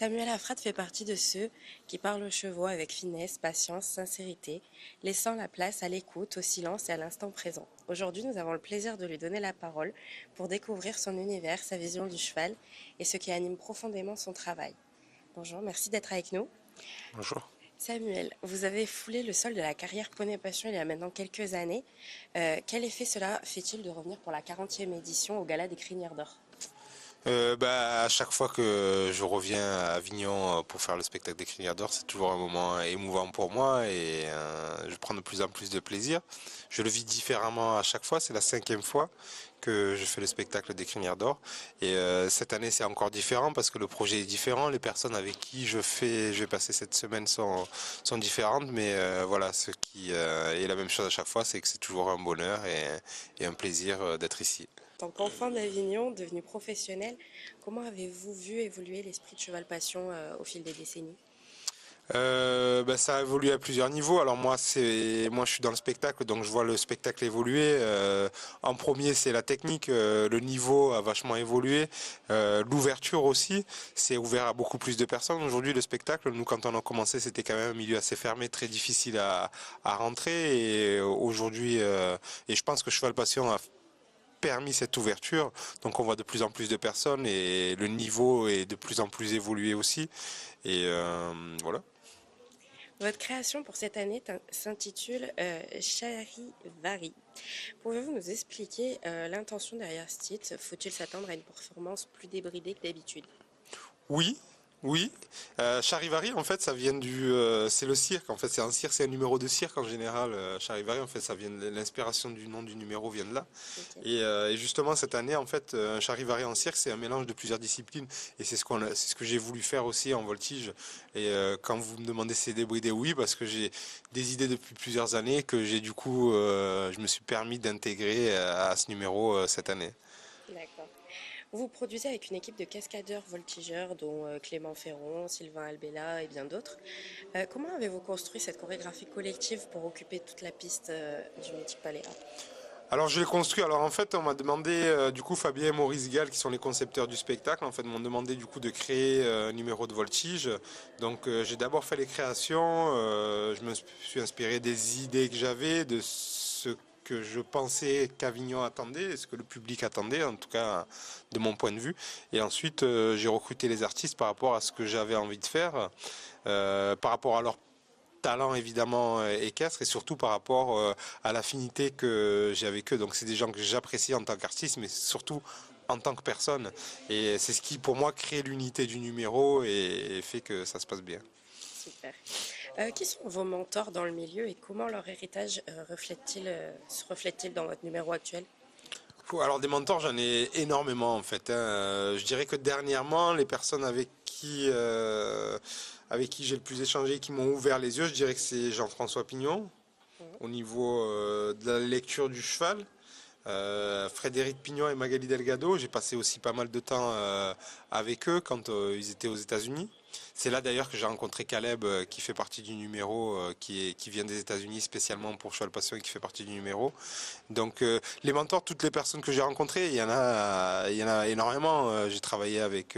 Samuel Afrat fait partie de ceux qui parlent aux chevaux avec finesse, patience, sincérité, laissant la place à l'écoute, au silence et à l'instant présent. Aujourd'hui, nous avons le plaisir de lui donner la parole pour découvrir son univers, sa vision du cheval et ce qui anime profondément son travail. Bonjour, merci d'être avec nous. Bonjour. Samuel, vous avez foulé le sol de la carrière Poney Passion il y a maintenant quelques années. Quel effet cela fait-il de revenir pour la 40e édition au Gala des Crinières d'Or? À chaque fois que je reviens à Avignon pour faire le spectacle des Crinières d'Or, c'est toujours un moment émouvant pour moi et je prends de plus en plus de plaisir. Je le vis différemment à chaque fois, c'est la 5e fois que je fais le spectacle des Crinières d'Or et cette année c'est encore différent parce que le projet est différent, les personnes avec qui je vais passer cette semaine sont différentes, mais voilà, ce qui est la même chose à chaque fois, c'est que c'est toujours un bonheur et un plaisir d'être ici. En tant qu'enfant d'Avignon, devenu professionnel, comment avez-vous vu évoluer l'esprit de Cheval Passion au fil des décennies? Ça a évolué à plusieurs niveaux. Alors moi je suis dans le spectacle, donc je vois le spectacle évoluer. En premier c'est la technique, le niveau a vachement évolué, l'ouverture aussi, c'est ouvert à beaucoup plus de personnes. Aujourd'hui le spectacle, nous quand on a commencé c'était quand même un milieu assez fermé, très difficile à rentrer. Et aujourd'hui, et je pense que Cheval Passion a permis cette ouverture, donc on voit de plus en plus de personnes et le niveau est de plus en plus évolué aussi. Et voilà. Votre création pour cette année s'intitule Charivari. Pouvez-vous nous expliquer l'intention derrière ce titre? Faut-il s'attendre à une performance plus débridée que d'habitude? Oui, oui. Charivari, en fait, ça vient c'est le cirque. En fait, c'est un cirque, c'est un numéro de cirque en général. Charivari, en fait, ça vient de l'inspiration du nom du numéro vient de là. Ok. Et justement, cette année, en fait, un Charivari en cirque, c'est un mélange de plusieurs disciplines. Et c'est ce que j'ai voulu faire aussi en voltige. Et quand vous me demandez si c'est débridé, oui, parce que j'ai des idées depuis plusieurs années que j'ai du coup, je me suis permis d'intégrer à ce numéro cette année. D'accord. Vous produisez avec une équipe de cascadeurs voltigeurs dont Clément Ferron, Sylvain Albella et bien d'autres. Comment avez-vous construit cette chorégraphie collective pour occuper toute la piste du mythique Palais A? Alors je l'ai construit. Alors en fait, on m'a demandé du coup Fabien et Maurice Gall qui sont les concepteurs du spectacle. En fait, m'ont demandé du coup de créer un numéro de voltige. Donc j'ai d'abord fait les créations. Je me suis inspiré des idées que j'avais, de ce que je pensais qu'Avignon attendait, ce que le public attendait, en tout cas de mon point de vue. Et ensuite, j'ai recruté les artistes par rapport à ce que j'avais envie de faire, par rapport à leur talent évidemment équestre et surtout par rapport à l'affinité que j'ai avec eux. Donc c'est des gens que j'apprécie en tant qu'artiste mais surtout en tant que personne. Et c'est ce qui pour moi crée l'unité du numéro et fait que ça se passe bien. Super. Qui sont vos mentors dans le milieu et comment leur héritage se reflète-t-il dans votre numéro actuel? Alors des mentors j'en ai énormément en fait, hein. Je dirais que dernièrement les personnes avec qui j'ai le plus échangé, qui m'ont ouvert les yeux, je dirais que c'est Jean-François Pignon Mhm. au niveau de la lecture du cheval. Frédéric Pignon et Magali Delgado, j'ai passé aussi pas mal de temps avec eux quand ils étaient aux États-Unis. C'est là d'ailleurs que j'ai rencontré Caleb qui fait partie du numéro, qui vient des États-Unis spécialement pour Cheval Passion et qui fait partie du numéro. Donc les mentors, toutes les personnes que j'ai rencontrées, il y en a énormément. J'ai travaillé avec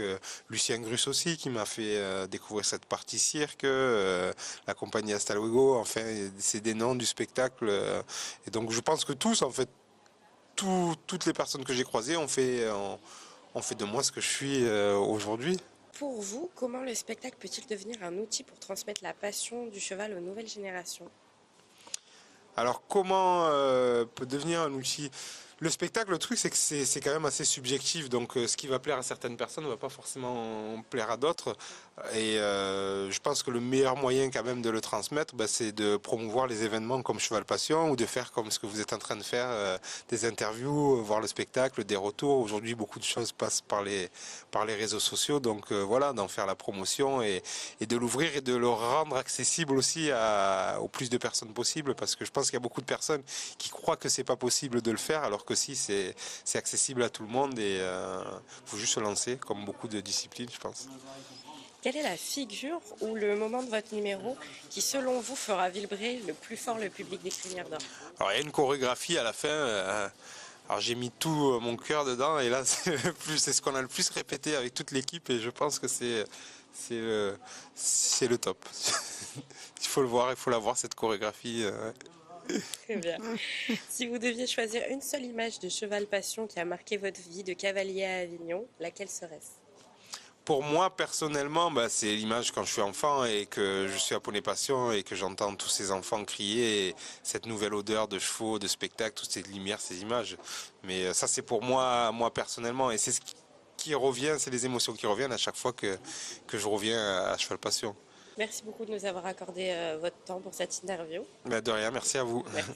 Lucien Grus aussi qui m'a fait découvrir cette partie cirque, la compagnie Hasta Luego, enfin c'est des noms du spectacle. Et donc je pense que tous en fait toutes les personnes que j'ai croisées ont fait de moi ce que je suis aujourd'hui. Pour vous, comment le spectacle peut-il devenir un outil pour transmettre la passion du cheval aux nouvelles générations? Alors comment peut devenir un outil? Le spectacle, le truc, c'est que c'est quand même assez subjectif. Donc ce qui va plaire à certaines personnes ne va pas forcément plaire à d'autres. Et je pense que le meilleur moyen quand même de le transmettre, c'est de promouvoir les événements comme Cheval Passion ou de faire comme ce que vous êtes en train de faire, des interviews, voir le spectacle, des retours. Aujourd'hui, beaucoup de choses passent par les réseaux sociaux. Donc voilà, d'en faire la promotion et de l'ouvrir et de le rendre accessible aussi au plus de personnes possible. Parce que je pense qu'il y a beaucoup de personnes qui croient que c'est pas possible de le faire, alors que si, c'est accessible à tout le monde et faut juste se lancer, comme beaucoup de disciplines, je pense. Quelle est la figure ou le moment de votre numéro qui, selon vous, fera vibrer le plus fort le public des Crinières d'Or? Alors il y a une chorégraphie à la fin. Alors j'ai mis tout mon cœur dedans et là c'est ce qu'on a le plus répété avec toute l'équipe et je pense que C'est c'est le top. Il faut le voir, il faut la voir cette chorégraphie. Très bien. Si vous deviez choisir une seule image de cheval passion qui a marqué votre vie de cavalier à Avignon, laquelle serait-ce? Pour moi, personnellement, bah, c'est l'image quand je suis enfant et que je suis à Poney Passion et que j'entends tous ces enfants crier, et cette nouvelle odeur de chevaux, de spectacle, toutes ces lumières, ces images. Mais ça, c'est pour moi, moi personnellement, et c'est ce qui revient, c'est les émotions qui reviennent à chaque fois que je reviens à Cheval Passion. Merci beaucoup de nous avoir accordé votre temps pour cette interview. Bah, de rien, merci à vous. Merci.